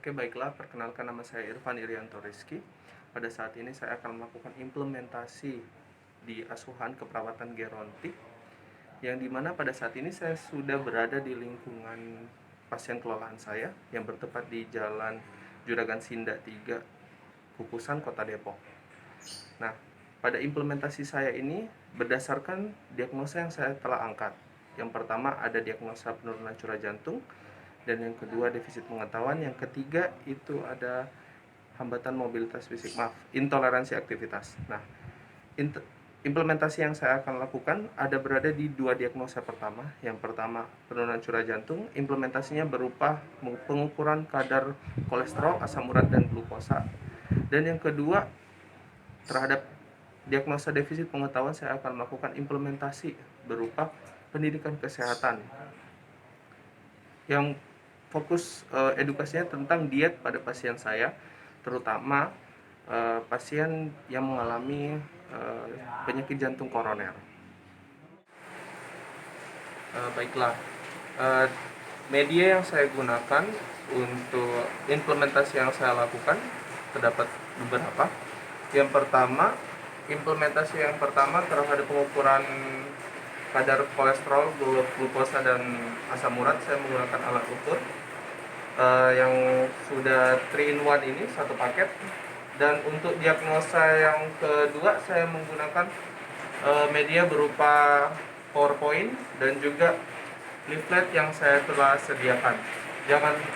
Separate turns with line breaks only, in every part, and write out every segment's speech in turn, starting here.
Oke, baiklah, perkenalkan nama saya Irfan Irianto Rizky. Pada saat ini saya akan melakukan implementasi di asuhan keperawatan gerontik, yang dimana pada saat ini saya sudah berada di lingkungan pasien kelolaan saya yang bertempat di Jalan Juragan Sinda 3, Kukusan, Kota Depok. Nah, pada implementasi saya ini berdasarkan diagnosa yang saya telah angkat. Yang pertama ada diagnosa penurunan curah jantung, dan yang kedua defisit pengetahuan, yang ketiga itu ada hambatan mobilitas fisik, intoleransi aktivitas. Nah, implementasi yang saya akan lakukan ada berada di dua diagnosa pertama. Yang pertama penurunan curah jantung, implementasinya berupa pengukuran kadar kolesterol, asam urat, dan glukosa. Dan yang kedua terhadap diagnosa defisit pengetahuan saya akan melakukan implementasi berupa pendidikan kesehatan yang fokus edukasinya tentang diet pada pasien saya, terutama pasien yang mengalami penyakit jantung koroner. Baiklah, media yang saya gunakan untuk implementasi yang saya lakukan terdapat beberapa. Yang pertama, implementasi yang pertama terhadap pengukuran kadar kolesterol, glukosa, dan asam urat, saya menggunakan alat ukur yang sudah 3 in 1 ini, satu paket. Dan untuk diagnosa yang kedua saya menggunakan media berupa PowerPoint dan juga leaflet yang saya telah sediakan.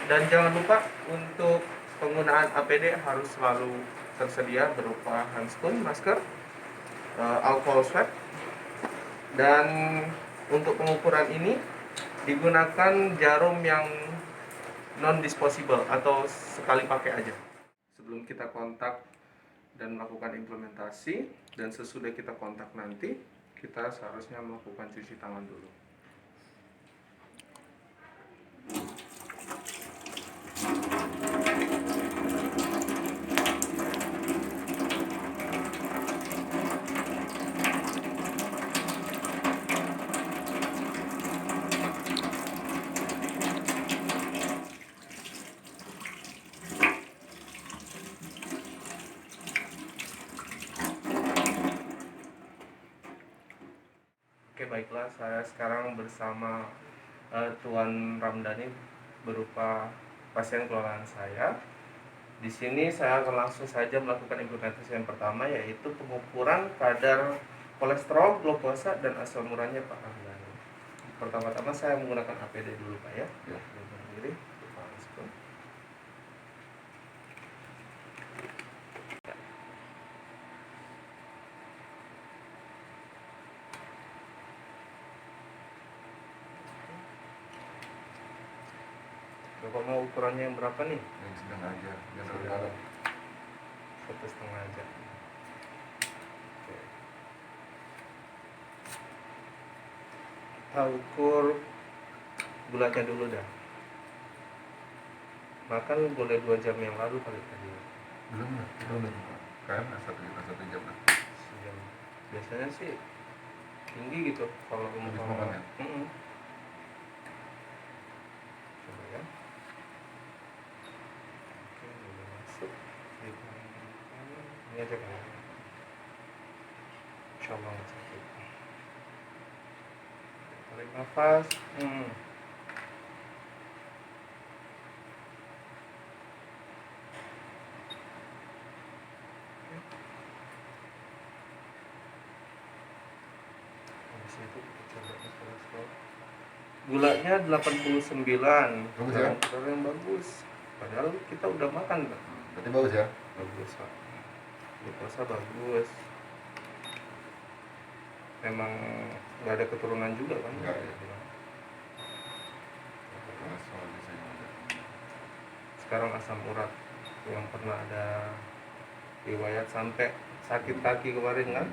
Jangan lupa untuk penggunaan APD harus selalu tersedia berupa handscoon, masker, alcohol swab. Dan untuk pengukuran ini digunakan jarum yang non-disposable atau sekali pakai aja. Sebelum kita kontak dan melakukan implementasi, dan sesudah kita kontak nanti, kita seharusnya melakukan cuci tangan dulu. Oke, baiklah, saya sekarang bersama Tuan Ramdhani berupa pasien kelolaan saya. Di sini saya akan langsung saja melakukan implementasi yang pertama, yaitu pengukuran kadar kolesterol, glukosa, dan asam uratnya Pak Ramdhani. Pertama-tama saya menggunakan APD dulu, Pak, ya. Berdiri, langsung. Bapak mau ukurannya yang berapa nih?
Yang sedang aja, yang dalam.
1,5 aja. Oke. Kita ukur bulatnya dulu dah. Makan boleh 2 jam yang lalu kali tadi.
Belum Pak. Kan satu jam lah.
Sejam. Biasanya sih tinggi gitu kalau
Habis makan ya?
Coba ya. Oke, udah masuk. Ini aja kan. Coba sakit. Tarik nafas. Habis itu kita coba kolesterol. Gulanya 89.
Bagus ya?
Yang bagus. Padahal kita udah makan, Pak.
Berarti bagus ya?
Bagus, Pak. Glukosa bagus. Memang nggak ada keturunan juga kan?
Nggak ya. Kolesterol biasanya ada.
Sekarang asam urat yang pernah ada riwayat sampai sakit kaki kemarin kan?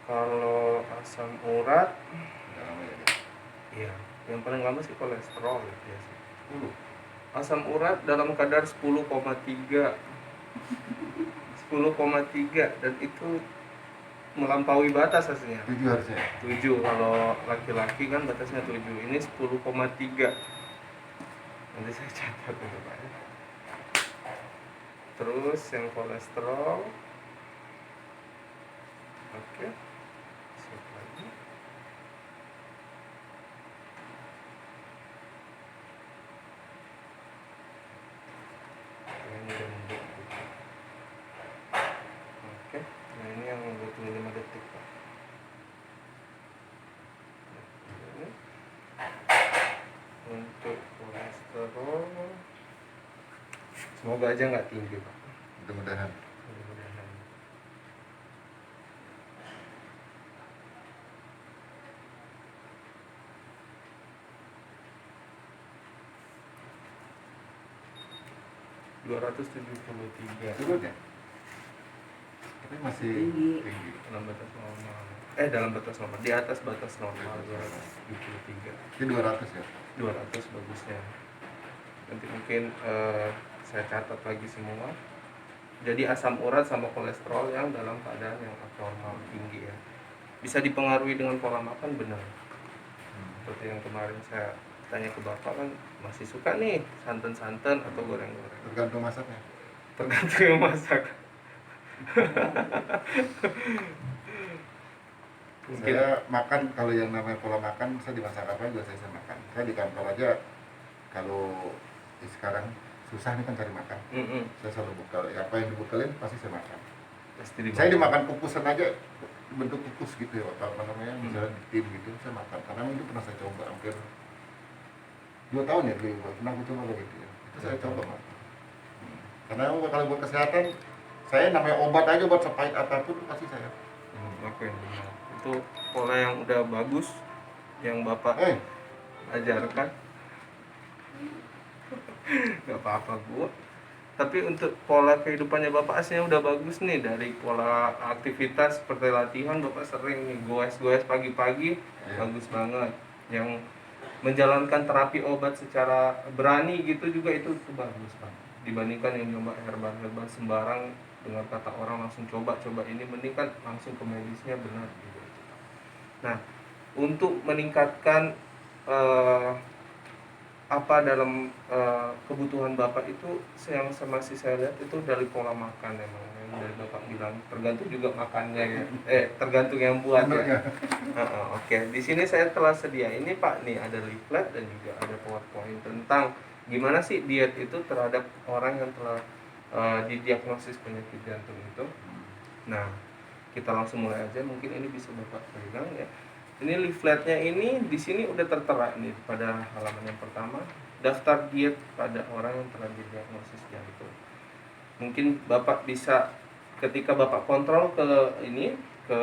Kalau asam urat,
Udah lama ya?
iya, yang paling lama sih kolesterol ya biasa.
10.
asam urat dalam kadar 10,3 dan itu melampaui batas aslinya.
7 harusnya.
7 kalau laki-laki kan batasnya 7. Ini 10,3. Nanti saya catat itu Pak. Terus yang kolesterol. Oke. Sip lagi. Ini udah membuat. Oke. Nah ini yang butuh 5 detik Pak. Ini. Untuk kolesterol semoga aja nggak tinggi Pak.
Mudah-mudahan.
Mudah-mudahan.
Cukup ya? Tapi masih tinggi.
Dalam batas normal. Dalam batas normal. Di atas batas normal 273.
Ini 200 ya?
200 bagusnya. Nanti mungkin saya catat lagi semua. Jadi asam urat sama kolesterol yang dalam keadaan yang abnormal tinggi ya. Bisa dipengaruhi dengan pola makan benar. Seperti yang kemarin saya tanya ke Bapak kan masih suka nih santan-santan atau goreng-goreng.
Tergantung masaknya.
Tergantung yang masak. Mungkin
Saya makan kalau yang namanya pola makan, saya dimasak apa juga saya makan. Saya di kantor aja kalau sekarang susah nih kan cari makan. Saya selalu bekal. Apa yang dibekalin pasti saya makan.
pasti
Saya dimakan kukusan aja bentuk kukus gitu ya, apa namanya, misalnya di tim gitu saya makan. Karena itu pernah saya coba hampir 2 tahun ya dulu, pernah aku coba begitu ya. Itu saya coba makan. Karena kalau buat kesehatan, saya namanya obat aja, obat sepahit apapun pasti saya.
Oke, benar. Itu pola yang udah bagus yang Bapak ajarkan. Gak apa-apa Bu. Tapi untuk pola kehidupannya Bapak aslinya udah bagus nih. Dari pola aktivitas seperti latihan Bapak sering nih goes-goes pagi-pagi, bagus banget. Yang menjalankan terapi obat secara berani gitu juga itu bagus Pak. Dibandingkan yang nyoba herbal-herbal sembarang dengan kata orang langsung coba ini, mending kan langsung ke medisnya benar gitu. Nah, untuk meningkatkan apa dalam kebutuhan Bapak itu yang masih saya lihat itu dari pola makan emang yang dari Bapak bilang tergantung juga makannya ya. Tergantung yang buat ya. Oke. Di sini saya telah sedia ini Pak nih ada leaflet dan juga ada PowerPoint tentang gimana sih diet itu terhadap orang yang telah didiagnosis penyakit jantung itu. Nah, kita langsung mulai aja. Mungkin ini bisa Bapak pegang ya. Ini leafletnya ini di sini udah tertera nih pada halaman yang pertama, daftar diet pada orang yang telah didiagnosis jantung. Mungkin Bapak bisa ketika Bapak kontrol ke ini ke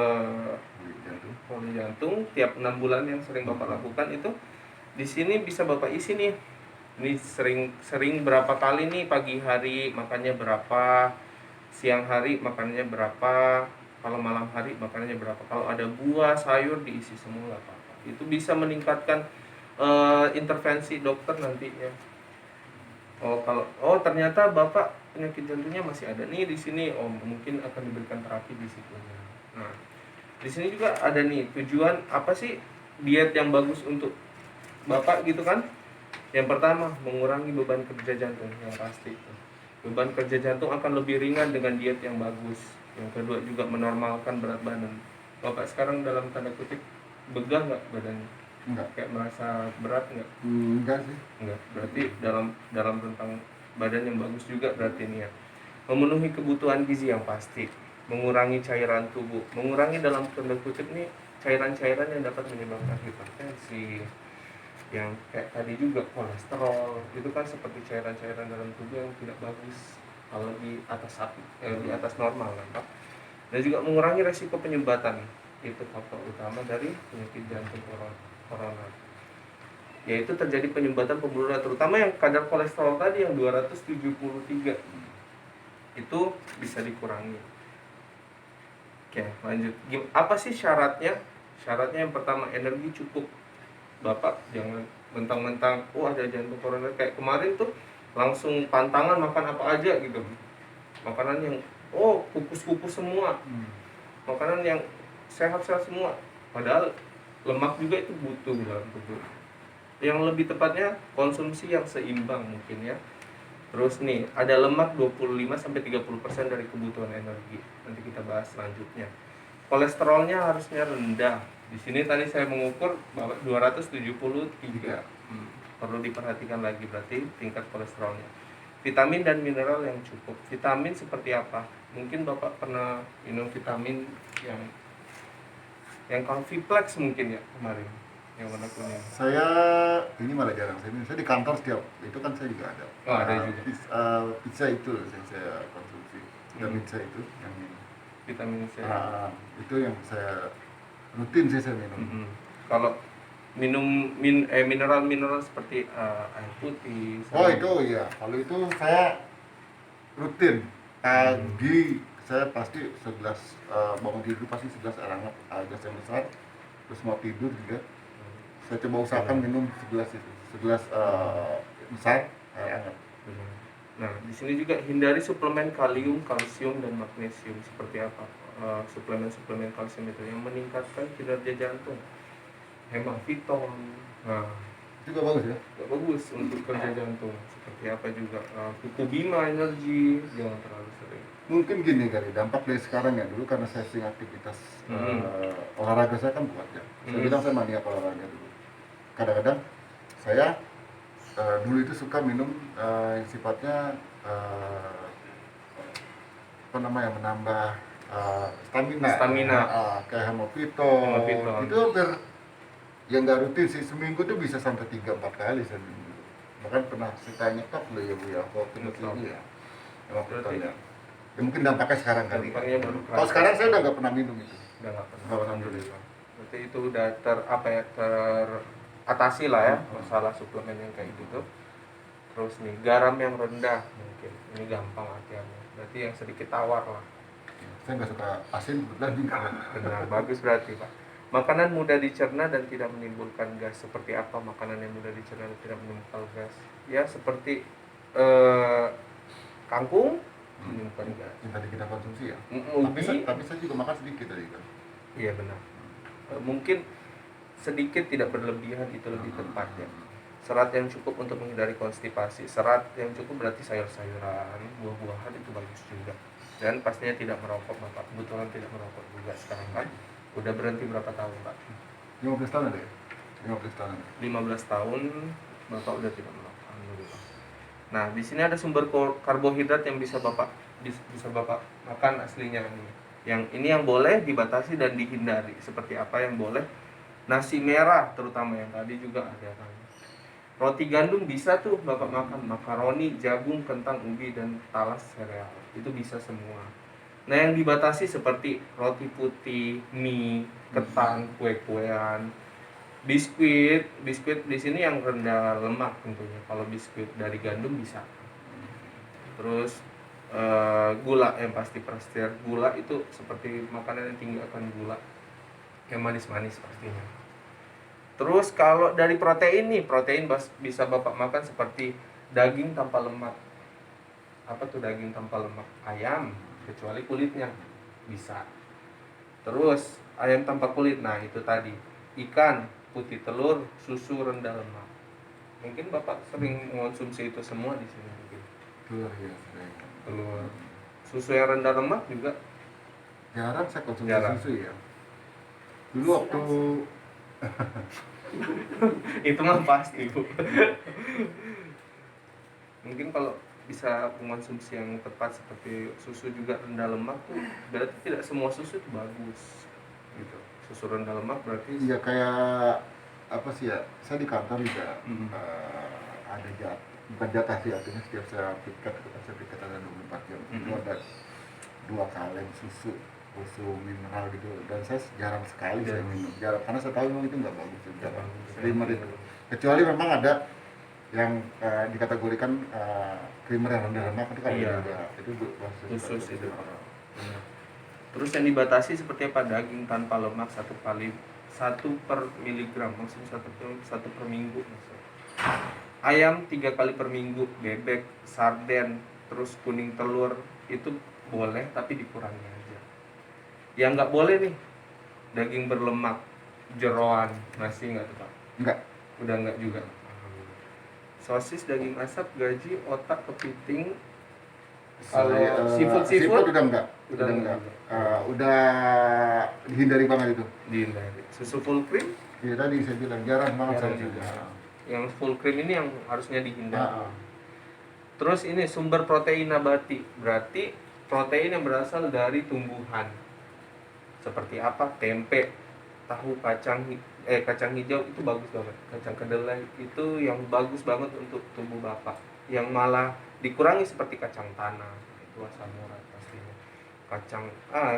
poli jantung tiap 6 bulan yang sering Bapak lakukan itu di sini bisa Bapak isi nih. Ini sering berapa kali nih, pagi hari makannya berapa, siang hari makannya berapa, kalau malam hari makanannya berapa. Kalau ada buah, sayur diisi semua Pak. Itu bisa meningkatkan intervensi dokter nantinya. Ternyata Bapak penyakit jantungnya masih ada nih di sini. Mungkin akan diberikan terapi di situ. Nah, di sini juga ada nih tujuan apa sih diet yang bagus untuk Bapak gitu kan? Yang pertama, mengurangi beban kerja jantung yang pasti. Beban kerja jantung akan lebih ringan dengan diet yang bagus. Yang kedua juga menormalkan berat badan. Bapak sekarang dalam tanda kutip begah nggak badannya?
Enggak.
Kayak merasa berat nggak?
Enggak sih.
Enggak. Berarti dalam tentang badan yang bagus juga berarti ini ya. Memenuhi kebutuhan gizi yang pasti. Mengurangi cairan tubuh. Mengurangi dalam tanda kutip nih cairan-cairan yang dapat menyebabkan hipertensi. Yang kayak tadi juga kolesterol itu kan seperti cairan-cairan dalam tubuh yang tidak bagus kalau di atas normal kan Pak. Dan juga mengurangi resiko penyumbatan, itu faktor utama dari penyakit jantung koroner, yaitu terjadi penyumbatan pembuluh darah, terutama yang kadar kolesterol tadi yang 273 itu bisa dikurangi. Oke, lanjut. Apa sih syaratnya? Syaratnya yang pertama, energi cukup. Bapak jangan mentang-mentang ada jantung koroner kayak kemarin tuh langsung pantangan makan apa aja gitu, makanan yang kukus-kukus semua, makanan yang sehat-sehat semua, padahal lemak juga itu butuh dalam tubuh. Yang lebih tepatnya konsumsi yang seimbang mungkin ya. Terus nih, ada lemak 25-30% dari kebutuhan energi. Nanti kita bahas selanjutnya. Kolesterolnya harusnya rendah. Di sini tadi saya mengukur bahwa 273. Perlu diperhatikan lagi berarti tingkat kolesterolnya. Vitamin dan mineral yang cukup. Vitamin seperti apa? Mungkin Bapak pernah minum vitamin yang Calviplex mungkin ya kemarin, yang warna kuning.
Saya ini malah jarang saya minum. Saya di kantor setiap itu kan saya juga ada.
Oh, ada juga.
Pizza itu yang saya konsumsi. Vitamin C itu yang minum.
Vitamin C.
Itu yang saya rutin sih saya minum.
Kalau minum mineral seperti air putih.
Itu iya. Kalau itu saya rutin. Pagi saya pasti segelas bangun tidur pasti segelas air hangat, gelas yang besar. Terus mau tidur juga saya coba usahakan minum segelas besar air hangat.
Nah, di sini juga hindari suplemen kalium, kalsium dan magnesium. Seperti apa? Suplemen kalsium itu yang meningkatkan kinerja jantung. Hemaviton. Nah,
juga bagus ya?
Gak bagus untuk kerja jantung. Seperti apa juga Kukubima energi, jangan terlalu sering.
Mungkin gini kali, dampak dari sekarang ya, dulu karena saya sering aktivitas olahraga saya kan kuat ya. Saya bilang saya maniak olahraga dulu. Kadang-kadang saya dulu itu suka minum yang sifatnya menambah stamina. Kayak Hemaviton. Itu hampir yang nggak rutin sih, seminggu tuh bisa sampai 3-4 kali saya minum. Bahkan pernah saya nyetop loh ya Bu ya, waktu ini ya Hemavitonnya. Ya mungkin dampaknya sekarang kali ya. Kalau sekarang saya udah nggak pernah minum itu.
Udah nggak pernah.
Alhamdulillah.
Berarti itu udah teratasi lah ya masalah suplemen yang kayak gitu. Terus nih garam yang rendah mungkin ini gampang artinya. Berarti yang sedikit tawar lah.
Saya nggak suka asin,
benar bagus berarti Pak. Makanan mudah dicerna dan tidak menimbulkan gas. Seperti apa makanan yang mudah dicerna dan tidak menimbulkan gas? Ya seperti kangkung menimbulkan gas.
Yang tadi kita konsumsi ya. Tapi saya juga makan sedikit tadi kan.
Iya benar. Mungkin sedikit tidak berlebihan itu lebih tepat ya. Serat yang cukup untuk menghindari konstipasi. Serat yang cukup berarti sayur-sayuran, buah-buahan itu bagus juga. Dan pastinya tidak merokok Bapak. Kebetulan tidak merokok juga sekarang kan. Udah berhenti berapa tahun Pak?
15 tahun ada ya? 15 tahun.
15 tahun Bapak udah tidak merokok. Alhamdulillah. Nah, di sini ada sumber karbohidrat yang bisa Bapak makan aslinya ini. Yang ini yang boleh dibatasi dan dihindari. Seperti apa yang boleh? Nasi merah terutama yang tadi juga ada kan. Roti gandum bisa tuh Bapak makan, makaroni, jagung, kentang, ubi dan talas sereal. Itu bisa semua. Nah, yang dibatasi seperti roti putih, mie, ketan, kue-kuean, biskuit di sini yang rendah lemak tentunya. Kalau biskuit dari gandum bisa. Terus gula yang pasti gula itu seperti makanan yang tinggi akan gula, yang manis-manis pastinya. Terus kalau dari protein bisa Bapak makan seperti daging tanpa lemak. Apa tuh daging tanpa lemak? Ayam, kecuali kulitnya bisa. Terus ayam tanpa kulit, nah itu tadi ikan, putih telur, susu rendah lemak. Mungkin Bapak sering mengonsumsi itu semua di sini mungkin. Telur. Susu yang rendah lemak juga
jarang saya konsumsi susu ya. Dulu waktu
itu mah pasti Bu. Mungkin kalau bisa mengonsumsi yang tepat seperti susu juga rendah lemak tuh berarti tidak semua susu itu bagus gitu. Susu rendah lemak berarti
ya kayak apa sih ya, saya di kantor juga ada bukan jatah sih, artinya setiap saya piket ada 24 jam itu ada 2 kaleng susu mineral gitu, dan saya jarang sekali saya minum, karena saya tahu memang itu nggak bagus juga creamer itu, kecuali memang ada yang dikategorikan creamer yang rendah lemak itu kan itu
khusus itu. Terus yang dibatasi seperti apa? Daging tanpa lemak 1 per miligram, maksudnya 1 per minggu maksudnya. ayam 3 kali per minggu, bebek, sarden, terus kuning telur itu boleh tapi dikurangi aja. Yang nggak boleh nih daging berlemak, jeroan, masih nggak tuh Pak?
Enggak.
Udah nggak juga. Sosis, daging asap, gaji, otak, kepiting. Kalau seafood
udah enggak.
udah enggak.
Udah dihindari banget itu.
Dihindari. Susu full cream?
Ya tadi saya bilang jarang banget
Jarang
saya
juga.
juga.
Yang full cream ini yang harusnya dihindari. Terus ini sumber protein nabati, berarti protein yang berasal dari tumbuhan. Seperti apa? Tempe, tahu, kacang hijau itu bagus banget. Kacang kedelai itu yang bagus banget untuk tubuh Bapak. Yang malah dikurangi seperti kacang tanah, itu asam urat pastinya.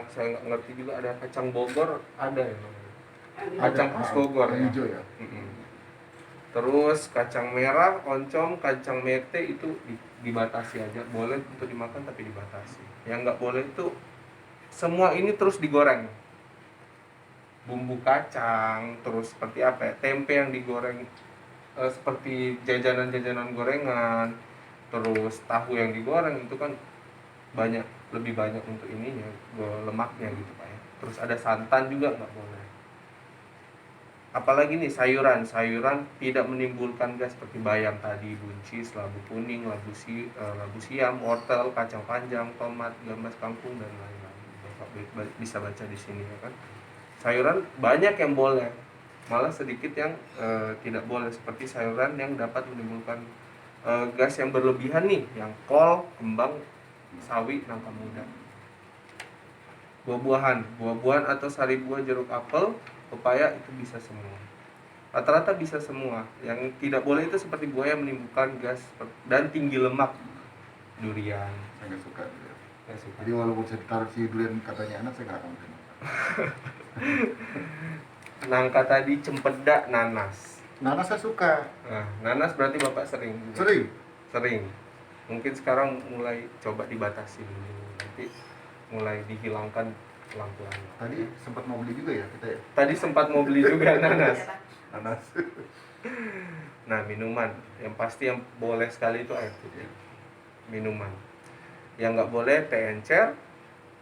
Saya nggak ngerti juga ada kacang Bogor, ada ya namanya. Kacang khas Bogor ya.
Hijau ya.
Terus kacang merah, oncom, kacang mete itu dibatasi aja. Boleh untuk dimakan tapi dibatasi. Yang nggak boleh itu semua ini terus digoreng. Bumbu kacang, terus seperti apa ya? Tempe yang digoreng seperti jajanan-jajanan gorengan. Terus tahu yang digoreng itu kan lebih banyak untuk ininya, lemaknya gitu Pak ya. Terus ada santan juga nggak boleh. Apalagi nih sayuran tidak menimbulkan gas seperti bayam tadi, buncis, labu kuning, labu siam, wortel, kacang panjang, tomat, gambas, kangkung dan lain-lain. Bapak bisa baca di sini ya kan. Sayuran banyak yang boleh, malah sedikit yang tidak boleh, seperti sayuran yang dapat menimbulkan gas yang berlebihan nih, yang kol, kembang, sawi, nangka muda. Buah-buahan atau sari buah, jeruk, apel, pepaya itu bisa semua. Rata-rata bisa semua. Yang tidak boleh itu seperti buah yang menimbulkan gas dan tinggi lemak. Durian.
Saya nggak suka.
Nggak suka.
Jadi walaupun saya taruh si durian katanya anak, saya nggak akan makan.
Nangka tadi, cempedak, nanas.
Nanas saya suka.
Nah, nanas berarti Bapak sering juga? Sering. Mungkin sekarang mulai coba dibatasi dulu. Nanti mulai dihilangkan pelan-pelan.
Tadi sempat mau beli juga ya kita ya?
Tadi sempat mau beli juga nanas.
Nanas.
Nah, minuman yang pasti yang boleh sekali itu air putih. Minuman yang nggak boleh teh encer,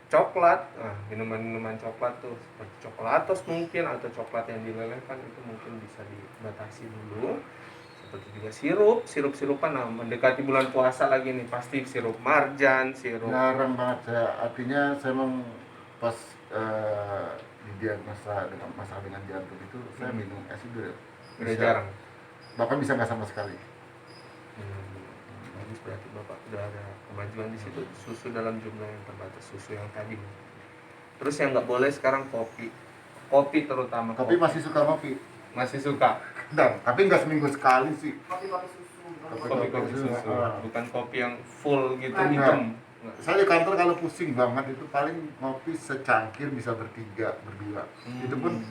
coklat. Nah, minuman coklat tuh seperti coklatos mungkin, atau coklat yang dilelehkan itu mungkin bisa dibatasi dulu. Seperti juga sirup-sirupan. Nah, mendekati bulan puasa lagi nih, pasti sirup marjan, sirup.
Jarang banget saya. Artinya saya memang pas didiagnosa dengan masalah dengan jantung itu saya minum es itu
udah jarang.
Bahkan bisa nggak sama sekali.
Bagus, berarti Bapak udah ada kemajuan di situ. Susu dalam jumlah yang terbatas, susu yang tadi. Terus yang nggak boleh sekarang kopi terutama.
Kopi masih suka kopi.
Masih suka.
Tapi nggak seminggu sekali sih.
Kopi susu.
Kopi susu. Bukan kopi yang full gitu hitam.
Saya di kantor kalau pusing banget itu paling ngopi secangkir bisa berdua. Itu pun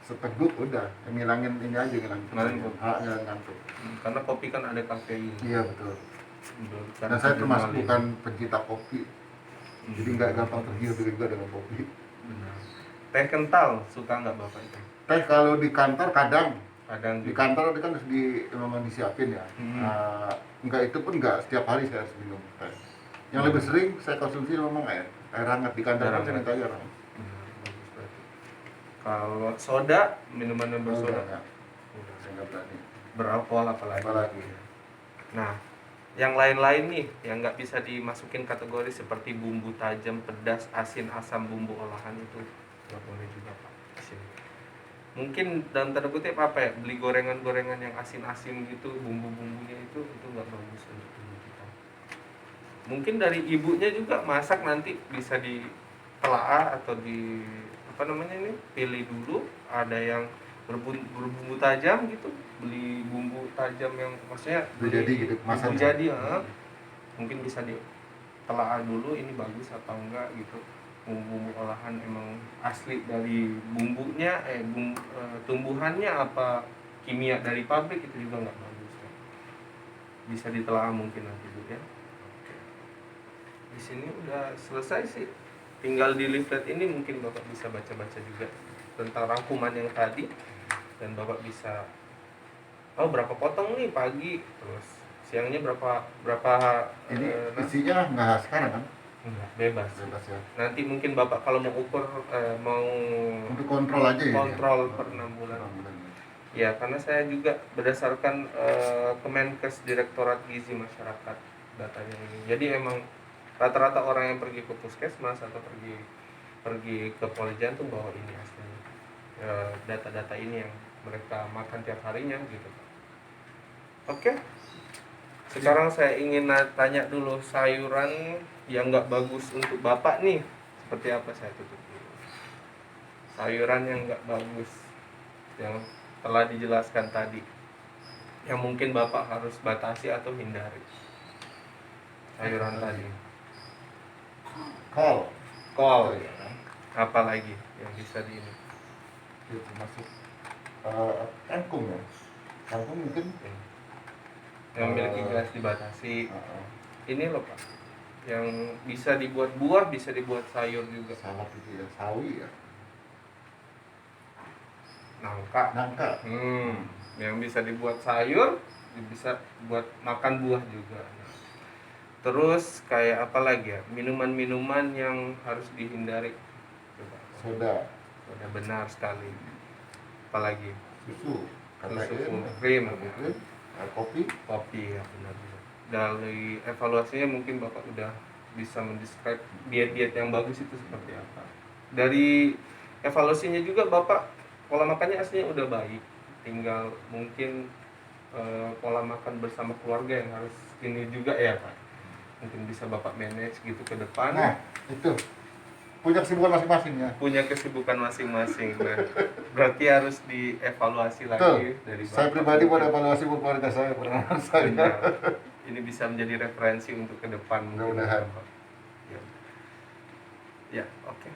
seteguk udah ngilangin ini aja, ngilangin ngantuk.
Karena kopi kan ada kafein.
Iya betul. Dan saya termasuk bukan pencinta kopi. Jadi nggak gampang tergiur juga dengan kopi.
Teh kental suka nggak Bapak itu?
Teh kalau di kantor kadang di
juga.
kantor kan harus memang disiapin ya. Enggak, itu pun enggak setiap hari saya harus minum teh. Yang lebih sering saya konsumsi memang air hangat di kantor kan saya minta air hangat.
Bagus berarti. Kalau soda, minuman yang bersoda
Enggak. Saya nggak berani.
beralkohol apalagi. Nah, yang lain-lain nih yang nggak bisa dimasukin kategori seperti bumbu tajam, pedas, asin, asam, bumbu olahan itu nggak boleh juga Pak. Mungkin dalam tanda kutip apa ya, beli gorengan-gorengan yang asin-asin gitu, bumbu-bumbunya itu nggak bagus untuk tubuh kita. Mungkin dari ibunya juga masak nanti bisa ditelaah atau pilih dulu. Ada yang berbumbu tajam gitu, beli bumbu tajam yang maksudnya
jadi gitu
bumbu jadi mungkin bisa ditelaah dulu ini bagus atau enggak gitu. Bumbu olahan emang asli dari bumbunya, tumbuhannya apa kimia dari pabrik, itu juga nggak bagus ya. Bisa ditelaah mungkin nanti Bu ya. Oke. Di sini udah selesai sih. Tinggal di leaflet ini mungkin Bapak bisa baca-baca juga tentang rangkuman yang tadi, dan Bapak bisa oh berapa potong nih pagi, terus siangnya berapa berapa
Ini
nasi?
isinya nggak sekarang kan?
Enggak, bebas.
Bebas ya.
Nanti mungkin bapak kalau mau ukur mau
Untuk kontrol aja ya.
kontrol
dia?
per 6 bulan.
6 bulan ya.
Ya, karena saya juga berdasarkan Kemenkes Direktorat Gizi Masyarakat datanya ini. Jadi emang rata-rata orang yang pergi ke puskesmas atau pergi ke Poljan tuh bawa ini aslinya. Data-data ini yang mereka makan tiap harinya gitu. Oke. Sekarang saya ingin tanya dulu sayuran yang nggak bagus untuk bapak nih. Seperti apa, saya tutup dulu. Sayuran yang nggak bagus yang telah dijelaskan tadi, yang mungkin bapak harus batasi atau hindari. Sayuran tadi,
Kol.
kol,
Ya kan?
apa lagi yang bisa di ini?
Itu termasuk kangkung ya. Kangkung mungkin
Yang memiliki gas dibatasi.
uh,
Ini loh pak, yang bisa dibuat buah, bisa dibuat sayur juga.
salad itu ya, sawi ya.
Nangka.
Nangka.
Yang bisa dibuat sayur, bisa buat makan buah juga. Terus kayak apa lagi ya? Minuman-minuman yang harus dihindari. Coba.
Soda.
Sudah benar sekali. Apalagi
Susu.
susu, krim,
Kopi.
kopi ya benar. Dari evaluasinya mungkin bapak udah bisa mendescribe diet-diet yang bagus itu seperti apa. Dari evaluasinya juga bapak pola makannya aslinya udah baik. Tinggal mungkin pola makan bersama keluarga yang harus ini juga ya pak. Mungkin bisa bapak manage gitu ke depan.
Nah, itu punya kesibukan masing-masing ya.
Punya kesibukan masing-masing. Nah, berarti harus dievaluasi lagi
Betul.
dari
Saya
bapak.
pribadi buat evaluasi buat keluarga saya, pernah saya.
Benar. Ini bisa menjadi referensi untuk ke depan.
Mudah-mudahan.
Ya, ya oke.